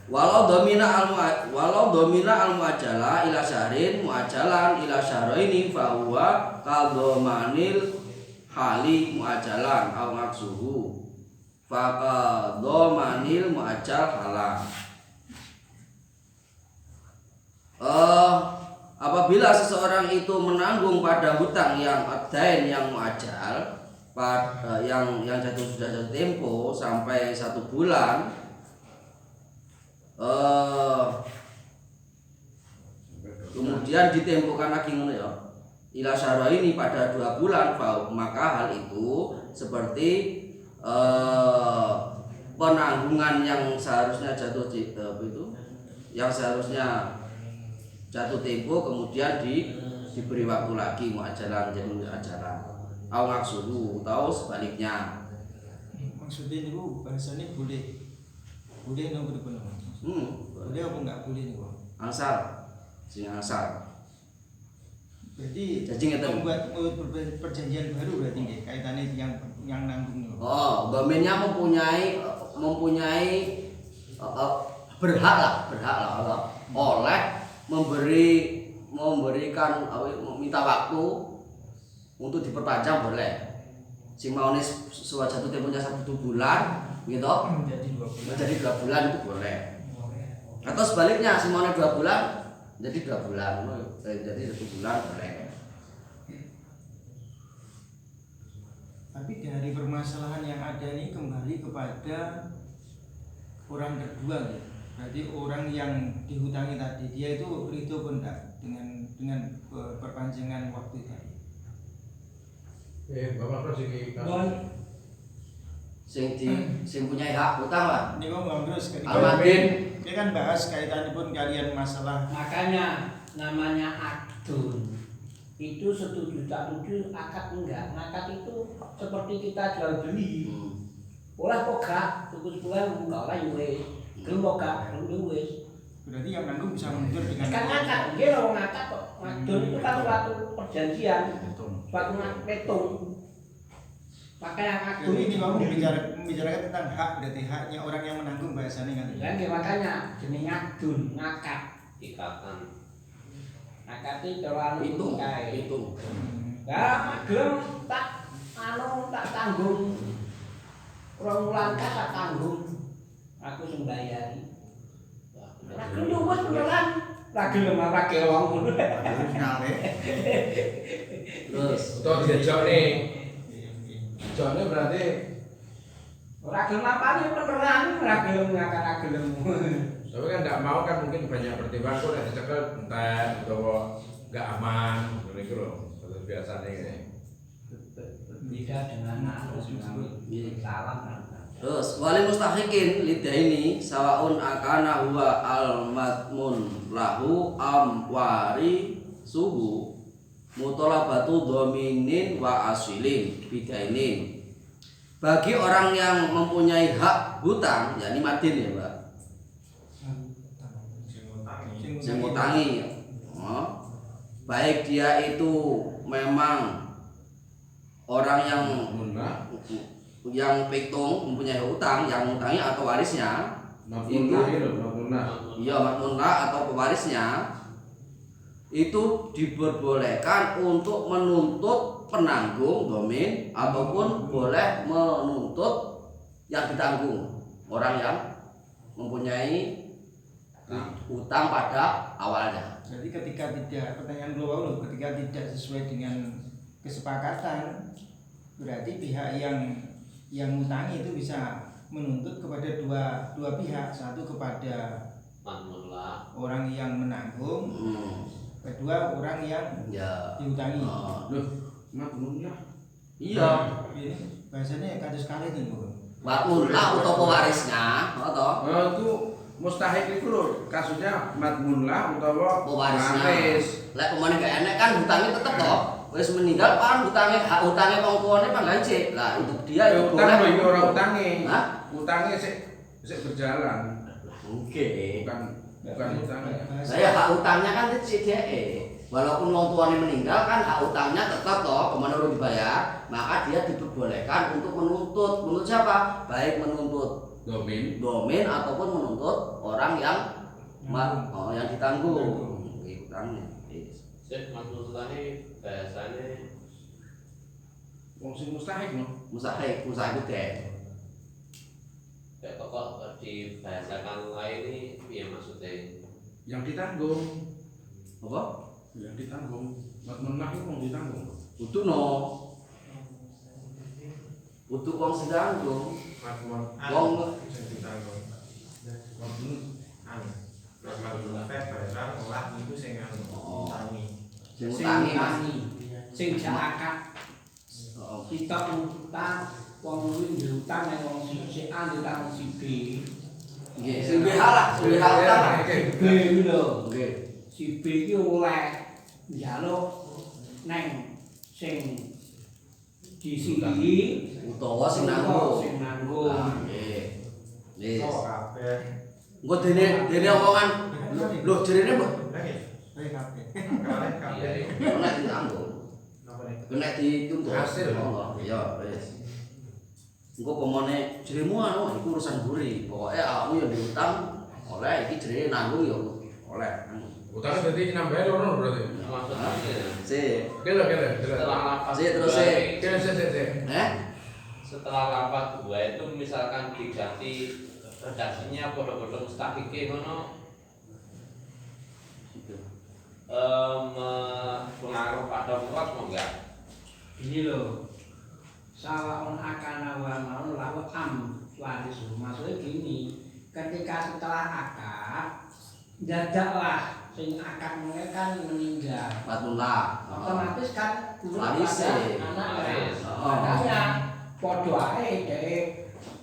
Walau domina al muajala ila syahrin muajalan ila syahraini fa huwa kadhamanil hali muajalan au maksuhu fa kadhamanil muajal halah. Apabila seseorang itu menanggung pada hutang yang adain yang muajal, yang sudah jatuh tempo sampai 1 bulan, kemudian ditempokan lagi ya ila syahra ini pada 2 bulan, maka hal itu seperti penanggungan yang seharusnya jatuh tempo kemudian diberi waktu lagi muajalan jadi muajalan au maksudu atau sebaliknya. Maksudnya niku bahasanya boleh nomor berapa? Boleh apa enggak boleh niku? Angsal. Berarti membuat perjanjian baru berarti nggih kaitannya yang nanggung niku. Domainnya mempunyai berhak lah oleh memberikan minta waktu untuk diperpanjang boleh. Sing maune jatuh temponya 1 bulan gitu menjadi 2 bulan itu boleh. Atau sebaliknya sing maune 2 bulan jadi 2 bulan, jadi 1 bulan boleh. Tapi dari permasalahan yang ada ini kembali kepada orang kedua gitu. Berarti orang yang dihutangi tadi dia itu ridho pun enggak dengan perpanjangan waktu tadi. Bapak prosiki sing punya hak hutang lah. Ini ngomong terus Almadin. Ini kan bahas kaitannya pun kalian masalah. Makanya namanya akdun. Itu setuju tak setuju, akad enggak. Akad itu seperti kita jual beli. Oleh kok gak, tuku sebulan enggak oleh wis. Gelem kok gak, gelem wis. Berarti yang nanggung bisa mundur dengan Kan akad, dia lho ngakad kok. Akdun itu kan suatu perjanjian. Suatu petung. Maka yang akdun ini kamu membicarakan tentang hak, berarti haknya orang yang menanggung bahasanya kan. Ya makanya jeneng akdun, ngakad ikatan. Akad itu terlalu itu. Ya gelem tak tanggung. Rong wulan tak tanggung. Aku sing bayari. Ora gelem wis beneran. Ora gelem ora kelong ngono. Terus utawa dijokne. Dijokne berarti Ora gelem apane beneran, ora gelem ngakar gelem. tapi kan enggak mau kan mungkin banyak pertimbangan kok nek dicekel entek utawa enggak aman ngene iku lho. Biasane ngene. Beda dengan salam kan. Terus wali mustahikin lidah ini sawaun akana huwa al matmun lahu amwari suhu mutolabatu dominin wa asilin bidainin. Bagi orang yang mempunyai hak hutang, yakni madin ya Pak, yang ngutangi, baik dia itu memang orang yang petung mempunyai hutang, yang ngutangi atau warisnya, makmunlah atau pewarisnya, itu diperbolehkan untuk menuntut penanggung domain ataupun boleh menuntut yang ditanggung orang yang mempunyai hutang pada awalnya. Jadi ketika tidak, pertanyaan global ketika tidak sesuai dengan kesepakatan, berarti pihak yang ngutangi itu bisa menuntut kepada dua pihak, satu kepada orang yang menanggung, kedua orang yang dihutangi. Iya. Ini bahasanya kados kali itu Bu. Makmunlah atau pewarisnya, atau itu mustahik itu lho, kasusnya matmunlah utawa pewarisnya. Lek pemane gak enek kan hutangnya tetep toh. Wis meninggal kan hak hutangnya wong tuane panggal cek. Lah untuk dia itu boleh boleh ora utange. Hah? Utange sik berjalan. Oke. Bukan utangnya. Saya hak hutangnya kan cek dia. Walaupun wong tuane meninggal kan hak hutangnya tetap toh, kemana urung dibayar, maka dia diperbolehkan untuk menuntut siapa? Baik menuntut domain ataupun menuntut orang orang yang yang ditanggung. Nggih, utangnya. Sik maksudane bahasane Wong sing mustahik no. Mustahik deh. kayak kok dibahasakan lain ini piye maksudnya? Yang ditanggung. Apa? Yang ditanggung. Matmunlah itu wong ditanggung. Kudu no. Kudu wong sing ditanggung. Matmun Wong sing ditanggung. Matmun Matmun barang olah itu sing ngutangi. sing Sing utangi Mas. tangi, sing jakat. Heeh. Kita utang, wong kuwi diutang nang wong si A diutang si B. Nggih, sing BH lah, sing BH utang. B kuwi lho. Nggih. Si B iki oleh njaluk neng sing disili Utawa sing nanggung. sing nanggung. Nah, nggih. Nggih. kabeh. Engko dene omongan lho jerene mbok Baik kabeh. nek ditanggung. Nek dituntut Hasil. Iya, wis. Engko pemone jeremu anu iku urusan buri. Pokoke awakmu yo diutang oleh iki jerene nanggung yo oleh. Utangnya berarti nambah loro berarti. Maksudnya Sik. Kele. setelah lapat Sik, terus, dua sik. ini- Sik. setelah lapat dua itu misalkan diganti redaksinya bodoh-bodoh mustahiki ngono pengaruh pada murat mau enggak? Ini loh, sawaun akana wa maun lahu am warisu. Maksudnya gini, ketika setelah akad, dadaklah sing akad mulai kan meninggal. Matullah. Otomatis kan turun Waris pada sih. anaknya. Waris. Makanya podo ae dhek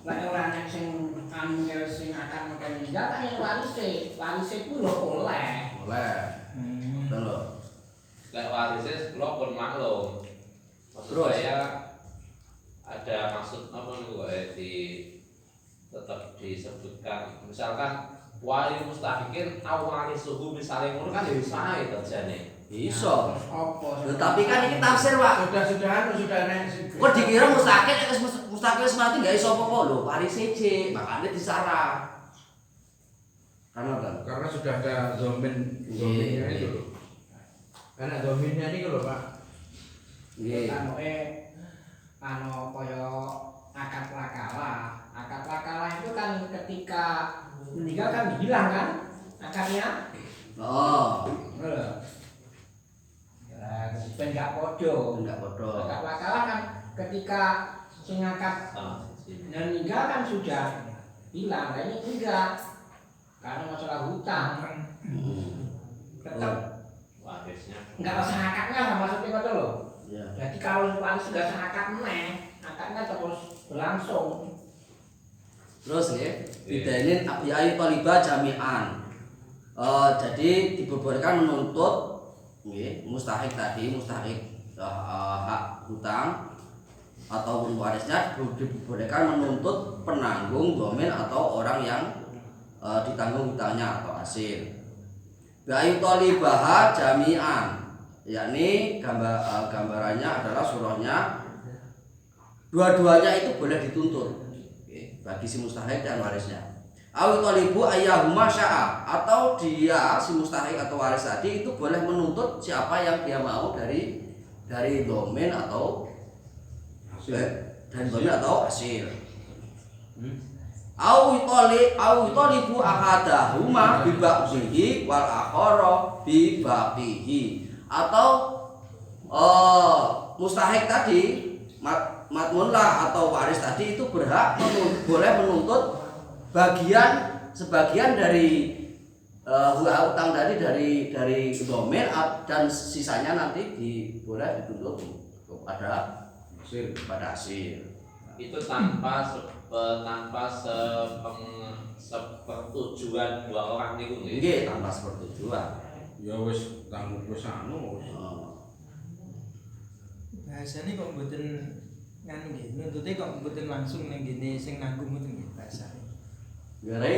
lek ora nek sing anu sing akad meninggal kan yang waris ku lho oleh. Oleh. Betul lho. Lek warisnya lo pun maklum. Maksud Terus? saya ada maksud apa nih di tetap disebutkan misalkan wali mustahikin awali suhu misalnya ngono kan ya bisa itu jane. Iso. Apa? Tapi kan ini tafsir, Pak. Sudah nek Kok dikira mustaqil nek mustaqil mati enggak iso apa-apa lho, paris siji, makanya disarah. Karena sudah ada zominnya itu loh. Karena zominnya ini loh Pak. Nggih. Anu kaya akad lakala. Akad lakala itu kan ketika meninggal kan hilang kan akadnya. Oh, Ben gak podo. enggak bodoh. Akad lakala kan ketika sing akad meninggal kan sudah hilang. Nah ini enggak. Karena masalah hutang. Tetap Warisnya enggak usah akadnya lah maksudnya kata loh. Iya. Jadi kalau waris sudah seakat akadnya terus berlangsung. Terus nggih, bidainin abiyayi talibah jami'an. Jadi diperbolehkan menuntut nggih, mustahik hak hutang ataupun warisnya diperbolehkan menuntut penanggung domin atau orang yang ditanggung hutangnya atau hasil. Biayu talibah jami'an, yakni gambarannya adalah surahnya dua-duanya itu boleh dituntut bagi si mustahik dan warisnya. Awi talibu ayyahuma sya'a, atau dia si mustahik atau waris tadi itu boleh menuntut siapa yang dia mau dari domain atau dari domain atau hasil. Awi talibu ahadahuma bi ba'dihi wal akhara bi baqihi, atau mustahik tadi matmunlah atau waris tadi itu berhak boleh menuntut sebagian dari hutang tadi dari domain dan sisanya nanti boleh dituntut kepada hasil. itu tanpa sepertujuan dua orang niku nggih. Nggih, tanpa sepertujuan. Ya wis tanggung wis anu wis. bahasane kok mboten nganu nggih, nuntute kok mboten langsung ning gene sing nanggung ngoten nggih bahasane. Gare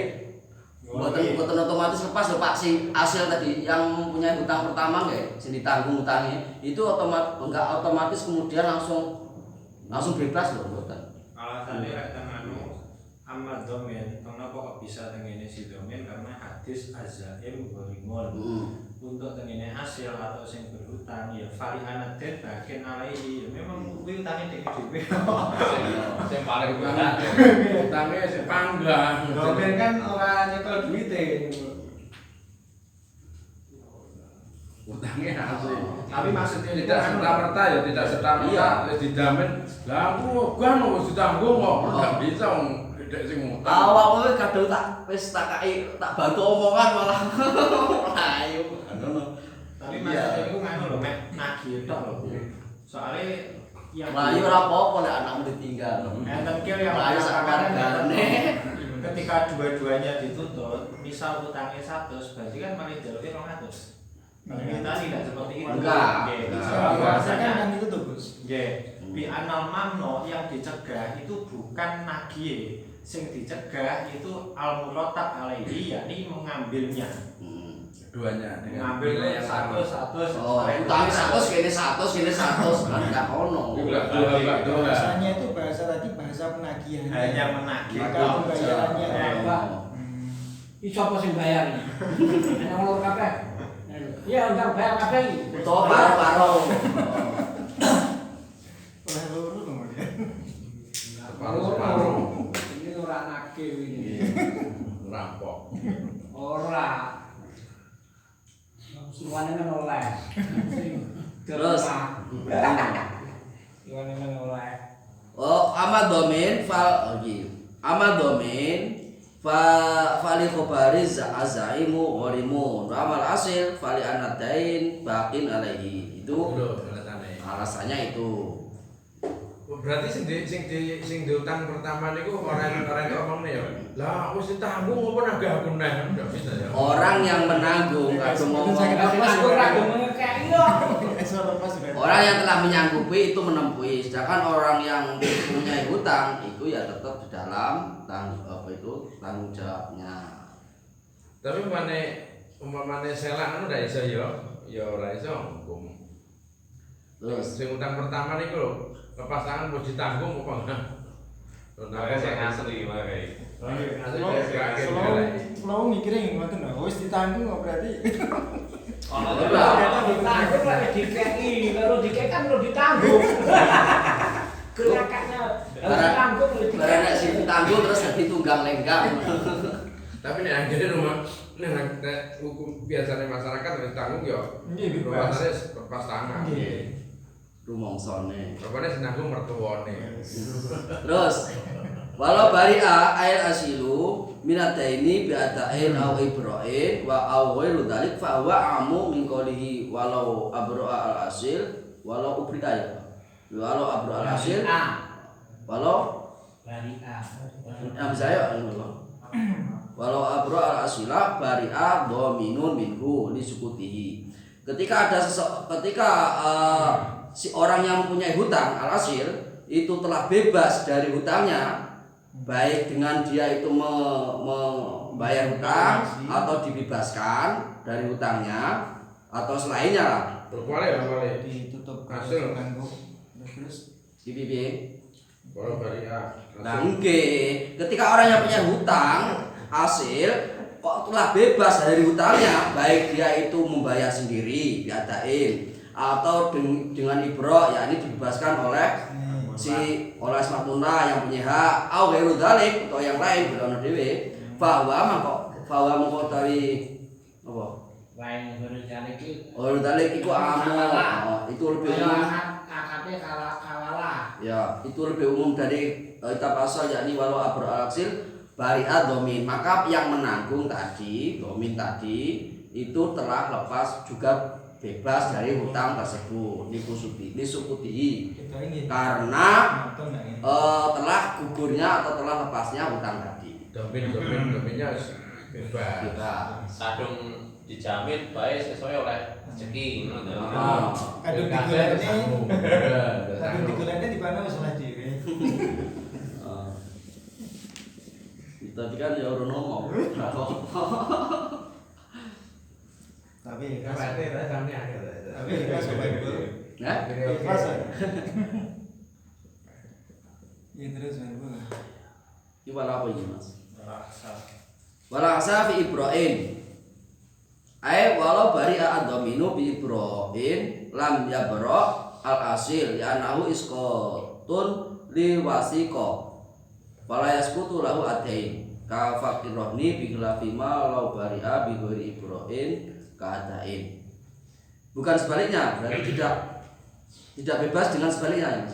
Buatan otomatis lepas lho Pak, si hasil tadi yang mempunyai hutang pertama nggak, sing ditanggung hutangnya itu enggak otomatis kemudian langsung bebas loh buatan. Alasannya lek teng anu amma domain, kenapa kok bisa teng ngene si domain karena hadis azaim ghorimun. Untuk tengene hasil atau sing berhutang ya fali anaden bagian alaihi. Ya memang kuwi utange dhewe-dhewe. Sing paling berat. Utangnya sing panggang. Domen kan ora nyekel duite. Utangnya hasil. Tapi maksudnya Tidak serta-merta ya, tidak serta-merta Iya. dijamin. Lah aku kan wis ditanggung kok, enggak bisa wong dhek sing ngutang. Awakmu kadung wis tak bantu omongan malah. Ayo. tapi Iya. maksudnya itu nganu lho, mek nagih tok lho. Soalnya yang Melayu ora apa-apa lek anakmu ditinggal. enten kill yang Melayu sak keluargane. ketika dua-duanya dituntut, misal utangnya 100, berarti kan malah jalurnya 200. Kalau kita tidak seperti itu. Enggak. Nggih, Enggak. Bahasanya kan itu tuh Gus. nggih. Bi anal mamno yang dicegah itu bukan nagih. Sing dicegah itu al muratab alaihi, yakni mengambilnya. Keduanya dengan Mengambil nilai yang sama. 100 Oh, utang 100 kene 100 kan enggak ono. Enggak dua. Bahasanya itu bahasa tadi bahasa penagihan. hanya menagih. Maka pembayarannya Pak. Hmm. Iki sapa sing bayar iki? Ana ngulur kabeh. Iya, ndang bayar kabeh iki. Utawa paro-paro. Oleh loro kemudian. Separuh-separuh. Ini ora nagih ini. Rampok. Ora. Suwane men oleh. Terus. Suwane men oleh. Oh, amadomin fal lagi. Amadomin fali khobariz azaimu ghorimun. Amal asil fali anadain bakin alaihi. Itu Lho, alasannya. alasannya itu. Berarti sing diutang pertama niku orang ngomong nih ya. Lah aku sing tanggung apa naga aku neh ndak bisa ya. Orang yang menanggung kadung ngomong Aku ora ngekeki yo. orang yang telah menyanggupi itu menempuhi, sedangkan orang yang punya hutang itu ya tetap di dalam tanggung jawabnya. Tapi umpamane selak anu ndak iso ya ora iso hukum. Terus Sing utang pertama niku lho, lepas tangan mau ditanggung apa enggak? Makanya saya ngasih wae. Kalau mikirin ngoten lho, wis ditanggung kok berarti. Ono Ditanggung lagi dikeki, baru dikeki kan belum ditanggung. Kelakaknya harus ditanggung lho dikeki. barang nek sing ditanggung terus jadi tunggang lenggang. Tapi nek anggere rumah nek hukum biasanya masyarakat wis tanggung ya. Nggih, bebas. Rumahane lepas tangan. Nggih. Rumongsone. Rupane sing nanggung mertuane. Terus walau bari'a air asilu minataini bi'ata'in au ibra'in wa au ghairu dzalik fa huwa amu min qawlihi walau abra'a al asil walau ubrika ya. Walau abra'a al asil walau Bari'a. saya walau abra'a al asila bari'a dhaminun minhu li sukutihi. Ketika ada si orang yang mempunyai hutang al asil itu telah bebas dari hutangnya, baik dengan dia itu membayar hutang atau dibebaskan dari hutangnya atau selainnya lah. Boleh. Ditutup Hasil. tanggung. Terus BBB. Kalau bari Nah, nggih. Ketika orang yang punya hutang hasil kok telah bebas dari hutangnya, baik dia itu membayar sendiri diadain atau dengan ibro, yakni dibebaskan oleh oleh Asmatuna yang punya hak au ghairu dzalik atau yang lain berono dhewe bahwa mengko tawi apa Lain baru jane iki. ghairu dzalik iku amu. Itu lebih umum. Akadnya kawalah. Ya, itu lebih umum dari kitab asal yakni walau abra aksil bari'at domin. Maka yang menanggung tadi, domin tadi itu telah lepas juga bebas dari hutang tersebut lisukutihi kita ini karena nonton enggak ini? telah gugurnya atau telah lepasnya hutang tadi. dominnya bebas. kadung dijamin baik sesuai oleh rezeki ngono to. Kadung digulane di mana wis oleh dhewe. Tadi kan ya urun ngomong. Tapi Tapi ikhlas Bapak Ibu. Nah, Ikhlas. Ya terus Bapak Ibu. ini wala apa ini Mas? Rasa. Wala Walangsa fi ibra'in. Walau bari'a ad-dhaminu bi ibra'in lam yabra al-asil ya anahu iskotun li wasiqa. Fala yasqutu lahu adain. Ka faqironi bi khilafima law bari'a bi ghairi ibra'in ka'adain. Bukan sebaliknya, berarti tidak bebas dengan sebaliknya ya Mas.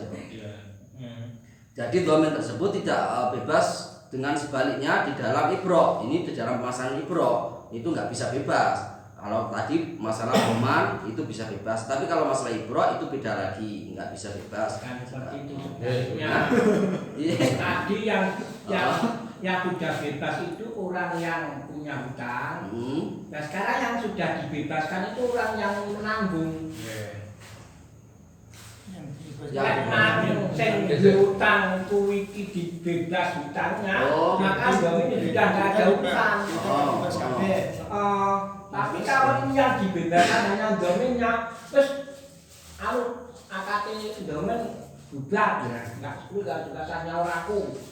Jadi domain tersebut tidak bebas dengan sebaliknya di dalam ibro. Ini di dalam pemasangan ibro itu nggak bisa bebas. Kalau tadi masalah doman itu bisa bebas, tapi kalau masalah ibro itu beda lagi, nggak bisa bebas. Kan seperti itu Nah, iya. tadi yang sudah bebas itu orang yang punya hutang. Nah sekarang yang sudah dibebaskan itu orang yang menanggung. Yang nanggung sing hutang kuwi dibebas hutangnya, maka ini sudah nggak ada hutang. Tapi kalau ini yang dibebaskan hanya domainnya, terus akate domain bubar ya, nggak jelasnya orangku.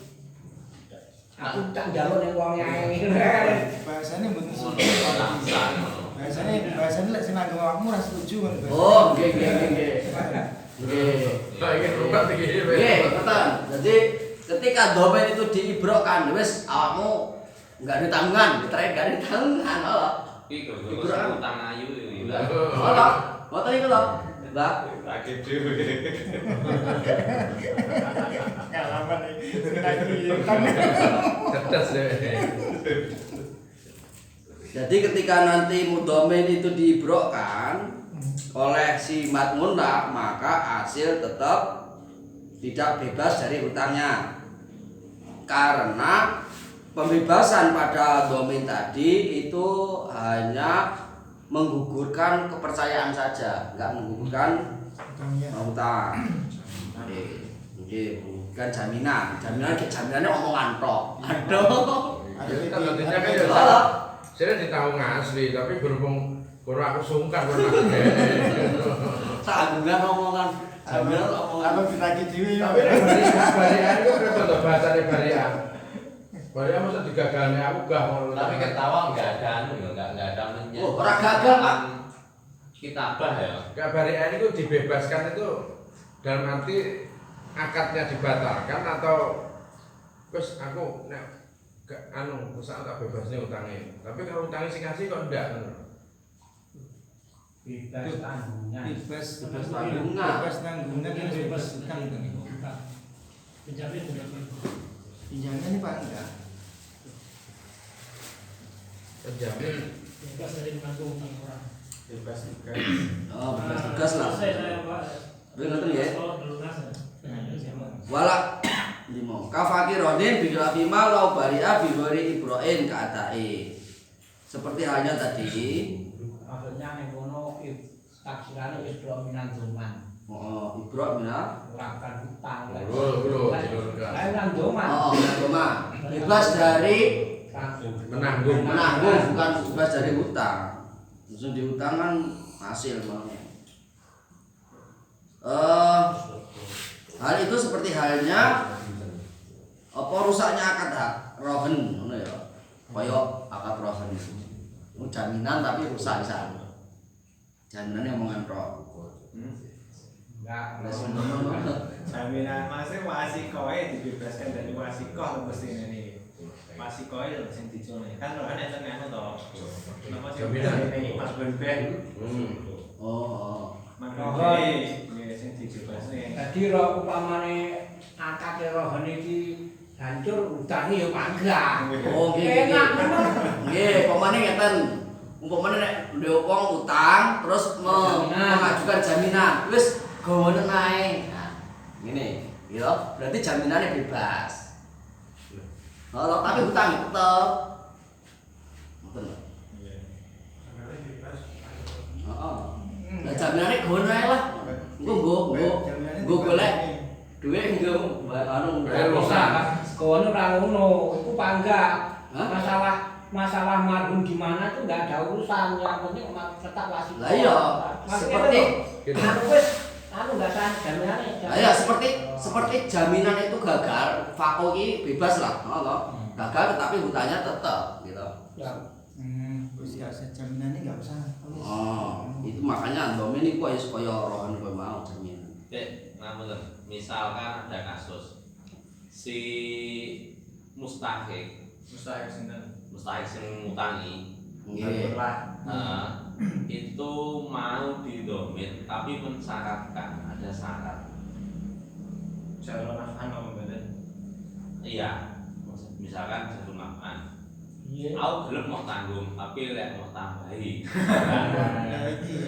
Aku tak jalur yang uangnya ini. Bahasanya betul Ngono sih. langsa. Bahasanya lek sing nanggung awakmu ora setuju kan. Oh, nggih. Tak ingin rubat iki. Nggih, betul. Jadi ketika domain itu diibrokkan, wis awakmu enggak ada tanggungan, diterek enggak ada tanggungan. Oh. Iki gara-gara utang ayu iki. Halo, motor iku lho. Mbak, Kaget dhewe. Pengalaman iki lagi utang. Cerdas deh. jadi ketika nanti mudomain itu diibrokkan oleh si matmunlah, maka hasil tetap tidak bebas dari hutangnya. Karena pembebasan pada domain tadi itu hanya menggugurkan kepercayaan saja, enggak menggugurkan hutang. Bukan jaminan. Jaminannya omongan tok. Aduh. Kan nantinya kan ya. Saya ditahu ngasli, tapi berhubung kurang aku sungkan kurang Tanggungan omongan. Jaminan omongan. Apa ditagi dhewe. Tapi nek barian itu repot to bahasane barian. Barian mesti digagalne aku gak ngono. Tapi ketawa enggak ada anu ya, enggak ada menyen. Oh, ora gagal, Pak. Kitabah ya. Gak barian itu dibebaskan itu dalam arti akadnya dibatalkan atau wis aku nek gak anu usah tak bebasnya utangnya. Tapi kalau utangnya sing ngasih kok ndak ngono. Bebas tanggungan. Bebas tanggungan. Bebas tanggungan dan bebas utang itu. Penjamin sudah Pinjamnya ini Pak enggak? Penjamin bebas dari menanggung utang orang. Bebas juga. Oh, bebas tugas lah. Saya Pak. Tapi ngoten ya. Kalau berlunas ya. Wala limo kafakironin bila bima lau bari'a bi ghairi ibra'in ka'ata'i. Seperti halnya tadi. Maksudnya ning kono taksirane wis do minan doman. Oh, ibra' mina. Ora kan hutang. Lah Minan doman. Oh, minan. Bebas dari menanggung. bukan bebas dari hutang. Langsung dihutang kan hasil maunya. Hal itu seperti halnya apa rusaknya akad rohen ngono ya. Kaya akad rohen. Jaminan tapi rusak di sana. Jaminannya omongan roh. Enggak. Jaminan masih wasikoe dibebaskan dari wasikoh mesti ini. Wasikoe lho sing dicone. Kan rohan enten anu to. Napa sing Jaminan. ini Mas Benben. Oh. Makane nggih sing dibebasne. Jadi roh upamane akad rohan iki hancur utange ya panggah. Oh, nggih. Enak memang. Nggih, pemane ngeten. Umpamane nek ndek wong utang terus mengajukan jaminan, wis gawane nae. Nah, ngene, ya, berarti jaminannya bebas. Kalau tapi hutang tetep. Ngoten lho. Heeh. Lah jaminannya gawane nae lah. Engko nggo golek duit nggo anu Rusak. Kono ora ngono, iku panggah. Hah? Masalah marhum gimana itu enggak ada urusan, yang penting tetap wasik. Lah iya, seperti anu enggak sah jaminane. Lah ya seperti jaminan itu gagal, fako iki bebas lah, ngono. Gagal tetapi hutangnya tetap gitu. Ya. Terus gak usah jaminan ini gak usah. Itu makanya domain iku ya supaya rohan kowe mau jaminan. Ngapunten, misalkan ada kasus si mustahik sinten? sing ngutangi Nggih. itu mau didomin tapi mensyaratkan ada syarat. Jalur nafkan apa mboten? Iya, misalkan satu makan. Iya. Aku gelem mau tanggung, tapi lek mau tambahi. Nah iki.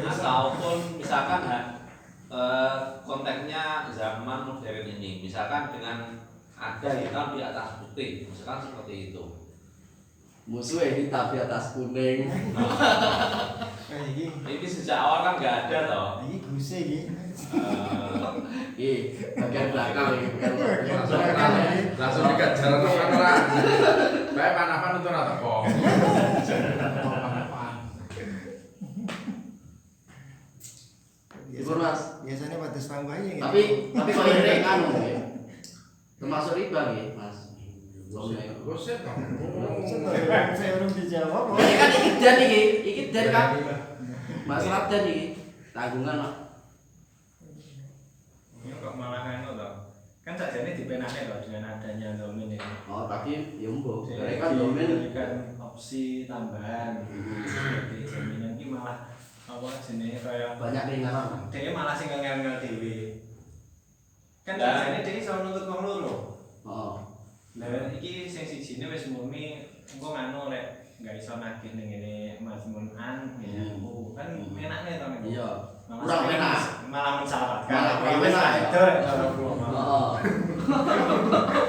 Ataupun misalkan konteksnya zaman modern ini, misalkan dengan ada hitam di atas putih, misalkan seperti itu. Musuhnya hitam di atas kuning. Nah iki. Ini sejak awal kan nggak ada toh. Iki guse iki. Bagian belakang ini bukan Langsung dikejar teman orang. Baik panapan untuk rata kok. Ibu Mas. Biasanya pada setangguh aja gitu. Tapi kalau ini anu ya. Termasuk riba nggih, Mas. Gosip dong. Saya belum dijawab. Ini kan iki dan kan. Masalah dan iki tanggungan Pak. Ini kok malah anu toh. Kan sajane dipenake loh dengan adanya domain ini. Oh, tapi ya mbok. Jadi Mereka domain diberikan opsi tambahan. Jadi jaminan ini malah apa jenenge kaya banyak keringanan. dia malah sing ngel-ngel dhewe. Kan Lah. sajane dia iso nuntut wong loro. Oh. Lah iki sing sijine wis murni engko nganu lek enggak iso nagih ning ngene mazmunan ya. Kan enakne to nek. Iya. Kurang enak. Malah mensyaratkan. Malah kurang Wis enak. itu kalau gua mau. Oh.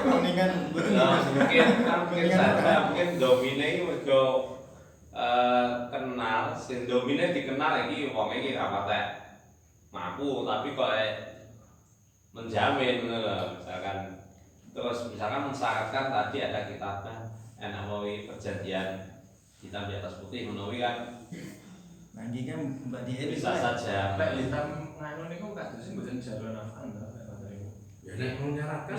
Mendingan betul Nah, mungkin Mendingan saja mungkin domine iki mergo kenal, sing domine dikenal iki wong iki ra patek mampu tapi kok menjamin ngono lho. Misalkan mensyaratkan tadi ada kitabnya NMOI perjanjian hitam di atas putih menawi kan lagi kan Mbak Dia bisa saja. Lek hitam nganu niku kados mboten jalur nafkan to lek ngoten niku. Ya nek menyarankan.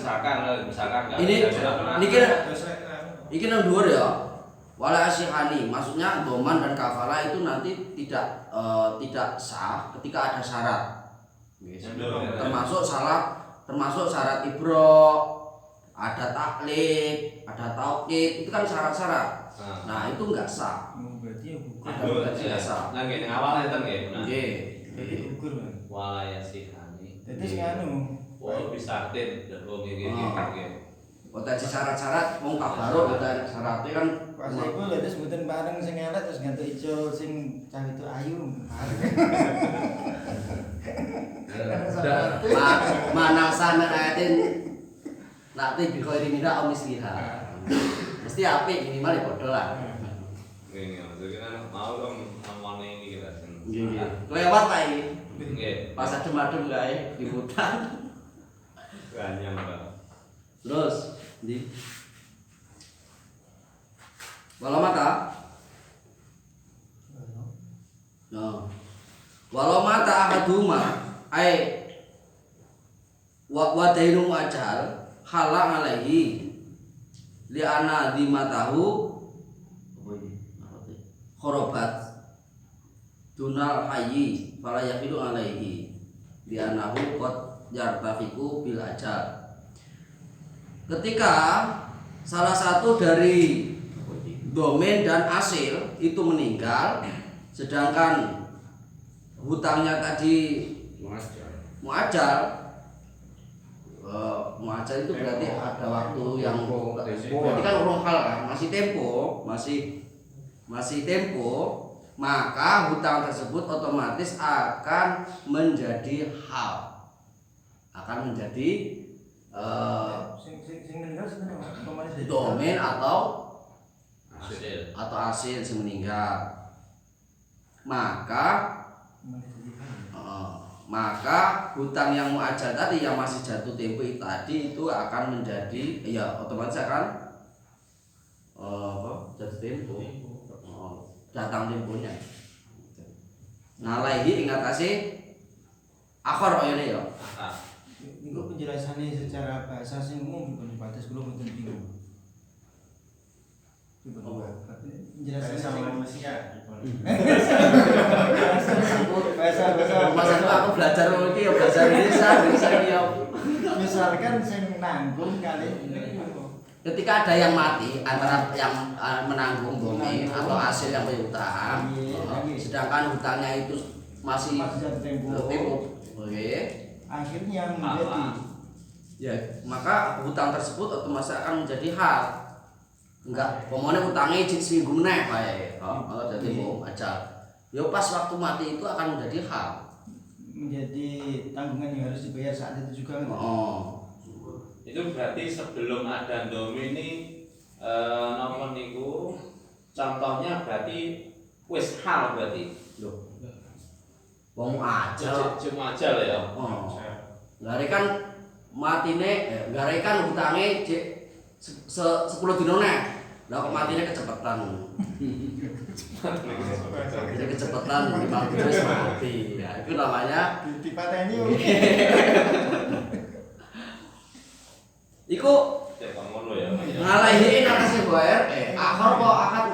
Misalkan nggak Ini- ada ini kira- Kados lek anu. Iki nang dhuwur ya. Wala asyihani, maksudnya doman dan kafala itu nanti tidak sah ketika ada syarat. Termasuk syarat ibro, ada taklid, ada taukid, itu kan syarat-syarat. Nah, itu enggak sah. Berarti ya gugur. Ada bukan tidak sah. Nah, gini awalnya kan kayak benar. Nggih. Berarti gugur kan. Walaya sihani. Jadi sing anu. Wah bisa tin dan wong iki iki. Potensi syarat-syarat mau kabaro ada syaratnya kan Pas iku lho terus mboten bareng sing elek terus ganti ijo sing cah itu ayu. mana sana ayatin nanti bikhoiri minta om misliha. Mesti apik minimal ya padha lah. Nggih, maksudnya kan mau dong namane ini kita sen. Nggih. Lewat lah iki. Nggih. Pas adem-adem kae di hutan. Banyak, Pak. Terus di walau mata no. Walau mata ahaduma ai wa dainu ajal halang alaihi li ana dimatahu apa ini khorobat dunal hayyi fala yaqidu alaihi li anahu qad yartafiku bil ajal. Ketika salah satu dari domain dan asil itu meninggal, sedangkan hutangnya tadi muajal itu berarti ada waktu yang berarti kan urung hal kan, masih tempo, maka hutang tersebut otomatis akan menjadi hal, akan menjadi Sing meninggal sebenarnya pemain dari domain atau Hasil. hasil yang meninggal. Maka hutang yang muajal tadi yang masih jatuh tempo itu tadi itu akan menjadi ya otomatis akan jatuh tempo. Datang temponya. Nalaihi ingat kasih akhir ini ya. Itu penjelasannya secara bahasa sing umum bukan batas belum mboten bingung. Menjelaskan sama sing- manusia. bahasa Mas aku belajar iki ya bahasa Indonesia bisa ya. misalkan sing nanggung kali Ketika ada yang mati antara yang menanggung domin atau hasil yang berhutang, sedangkan hutangnya itu masih jatuh tempo oke. akhirnya menjadi Ya, maka hutang tersebut otomatis akan menjadi hal. Enggak, pokoknya hutangnya izin seminggu meneh bae. Kalau jadi mau aja. Ya pas waktu mati itu akan menjadi hal. menjadi tanggungan yang harus dibayar saat itu juga. Oh. Itu berarti sebelum ada domini napa niku contohnya berarti wis hal berarti. Loh. Wong aja. Cuma aja ya. Oh. Garekan matine, garekan hutange cek 10 dino neh. Lah kok matine kecepatan. Jadi kecepatan memang terus mati. Ya, itu namanya Dipateni iku Cek ngono ya. ngalahin atas bayar akhir kok akan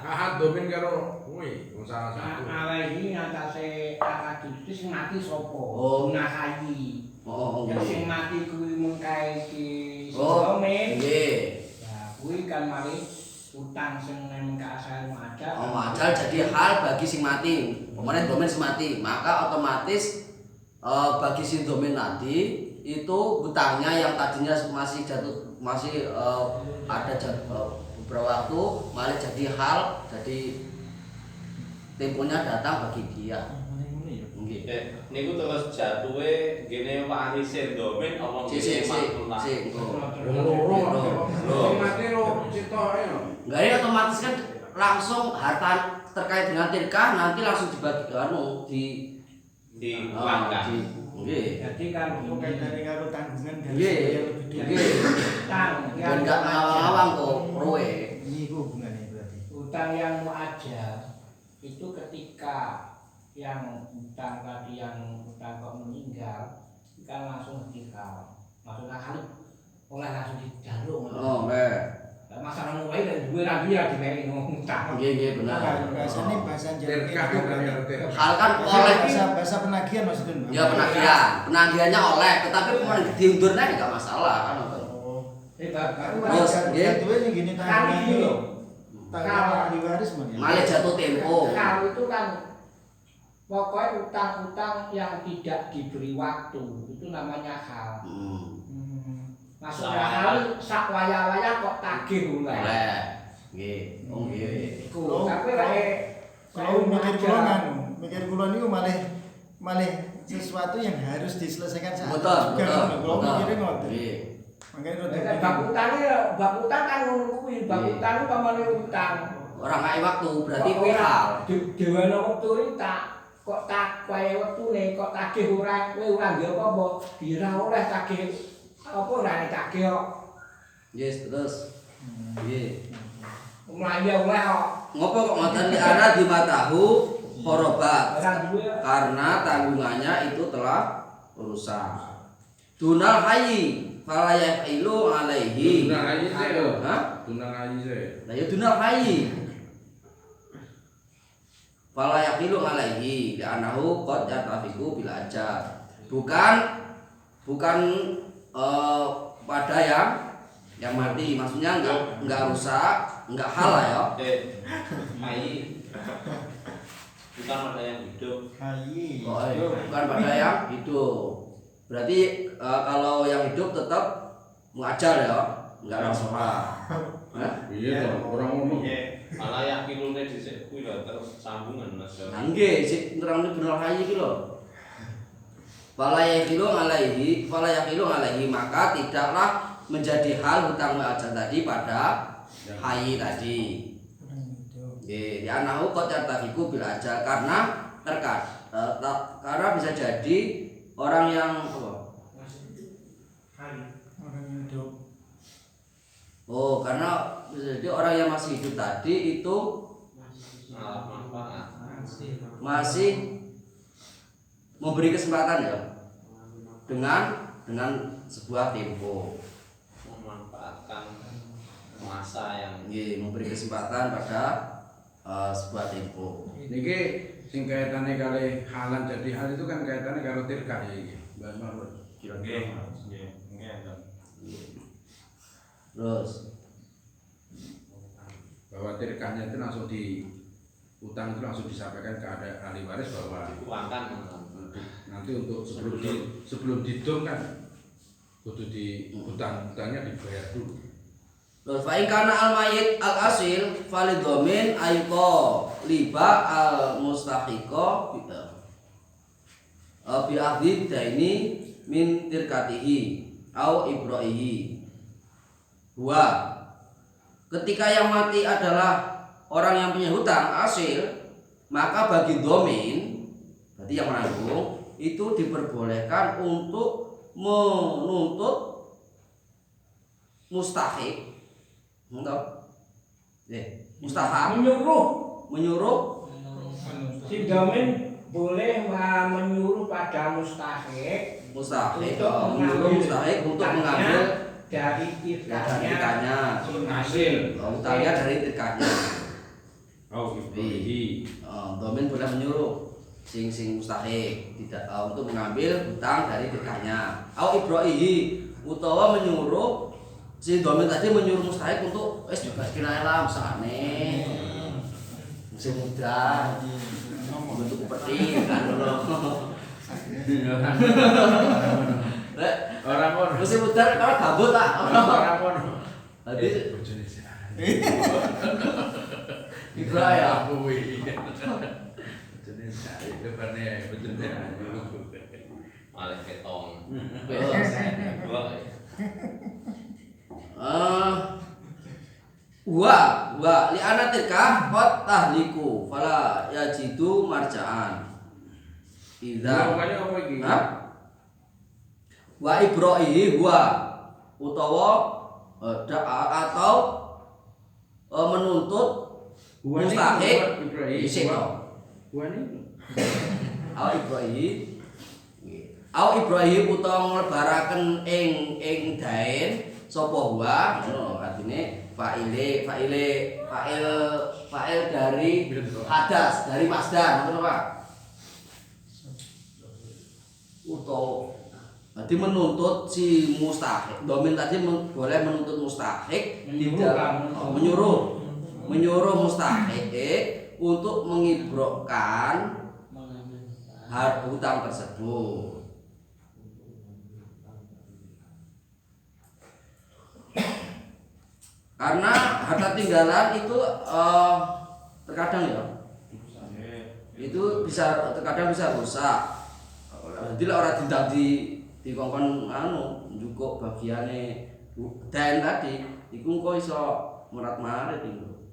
Ahad. domin karo kuwi salah satu. Alaihi ngatasé akad itu sing mati sapa? Oh. Nahayi. oh Yang sing mati kuwi mengkae ki Oh, domen. nggih. Ya, kuwi kan mari utang sing nang keasal majal. Oh, majal jadi hal bagi sing mati. Kemarin domain sing mati, maka otomatis bagi si domain tadi itu hutangnya yang tadinya masih jatuh ada beberapa waktu malah jadi hal, jadi temponya datang bagi dia. Nggih. Niku terus jatuhe gene warisin domin apa Si makmum. Loro mati lo citoke lho. Enggak ini otomatis kan langsung harta terkait dengan tirkah nanti langsung dibagi Dipulangkan. Nggih. Jadi kan kaitannya karo tanggungan harus Nggih. dibayar lebih dulu. Nggih. utang Dan enggak ngawang kok roe. Ini hubungannya berarti. utang yang muajal itu ketika yang utang tadi yang utang kok meninggal kan langsung dikal maksudnya kali oleh langsung dijaluk Oh, nggih. masalah mulai dan duwe rabi ya diwehi ngutang Nggih benar. Bahasanya bahasa Jawa Tirkah itu kan ya, berarti. tirkah. Hal kan oleh Bahasa penagihan maksudnya. Mbak? ya penagihannya oleh, tetapi kemudian diundurnya enggak masalah kan. Oh. baru Terus, nggih. Itu ini gini kali tanggungan ini loh tanggungan ahli waris Mas, ya? Malah jatuh tempo. kal itu kan pokoknya utang-utang yang tidak diberi waktu itu namanya hal maksudnya hal sak waya-waya kok tagih oleh Oleh. Nggih. Oh nggih. iku tapi lek Kalau mikir kula niku malih sesuatu yang harus diselesaikan saat Betul, itu juga. betul. Kalau mikirnya ngoten. Nggih. Makanya bab utang kan ngono kuwi bab utang pamane utang Orang kaya waktu berarti kuwi hal. dewana wektu iki kok tak wae wektune kok tagih ora kowe ora nggih apa-apa dira oleh tagih apa ora tagih kok Yes, terus. Nggih. mlayu oleh kok Ngopo kok ngoten li ana di matahu korobat orang duwe karena tanggungannya itu telah rusak. Dunal hayyi fala yaqilu alaihi. Dunal hayyi sih lho. Hah? Dunal hayyi sih. Lah ya dunal hayyi. Fala yaqilu alaihi li'annahu qad yatafiqu bil ajal. Bukan pada yang mati, maksudnya enggak rusak, enggak halal ya. Mai. Bukan pada yang hidup. Hayi. Oh, bukan pada yang hidup. Berarti kalau yang hidup tetap muajal ya, enggak langsung Iya toh, orang ngono. Malah yang kilune dhisik kuwi lho terus sambungan Mas. Nggih, sik nerangno bener hayi iki lho. Fala yaqilu alaihi maka tidaklah menjadi hal hutang muajal tadi pada hayi tadi. Nggih, ya anahu qad yartafiqu bil ajal karena karena bisa jadi orang yang apa? Orang yang hidup. Oh, karena bisa jadi orang yang masih hidup tadi itu Malah manfaat. masih memberi kesempatan ya dengan sebuah tempo. Memanfaatkan masa yang Nggih, memberi kesempatan pada sebuah tempo. Niki sing kaitane kali halan jadi hal itu kan kaitannya karo tirkah ya iki. Mbak Marwah kira-kira. Terus Bahwa tirkahnya itu langsung di utang itu langsung disampaikan ke ada ahli waris bahwa diuangkan nanti untuk sebelum didom kan kudu di utangnya dibayar dulu. Terus fa in kana al mayyit al asil falidomin ayqa liba al mustahiqa bi akhdhi daini min tirkatihi au ibraihi. Dua, ketika yang mati adalah orang yang punya hutang asil, maka bagi domin, berarti yang menanggung, itu diperbolehkan untuk menuntut mustahik, mustahak, menyuruh Si domin boleh menyuruh pada mustahik menyuruh mustahik untuk mengambil dari tirkahnya, hutangnya dari tirkahnya. Domin boleh menyuruh sing mustahik tidak untuk mengambil hutang dari tirkahnya. Au ibraihi utawa menyuruh si domin tadi menyuruh mustahik untuk juga kira lah mesane. Musim muda bentuk peti kan lho. Orang ngono. Musim muda kalau gabut tak. Orang ngono. Tadi bojone sih. Ibra ya. Kuwi. Bojone sih depannya bojone. malah ketong. Wa li anatika qad tahliku fala yajidu marja'an. Idza Makanya apa iki? ha? Wa ibraihi wa utawa atau menuntut mustahik isih to. Au ibraihi utawa nglebaraken ing dain sapa wa ngono artine fa'il dari hadas dari masdar ngono Pak. Jadi menuntut si mustahik. Domin tadi boleh menuntut mustahik menyuruh mustahik untuk mengibrokkan hutang tersebut. Karena harta tinggalan itu terkadang ya itu terkadang bisa rusak. Jadi orang tidak di kongkon njukuk bagiane dan tadi iku engko iso merat-marit iku.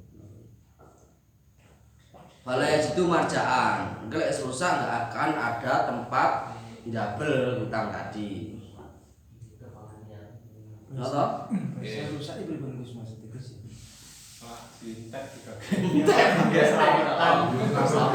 Balaya itu marjaan. Kalau rusak nggak akan ada tempat njabel hutang tadi. Ngerti? Saya rusak itu bagus Mas. Di tab juga. Entek.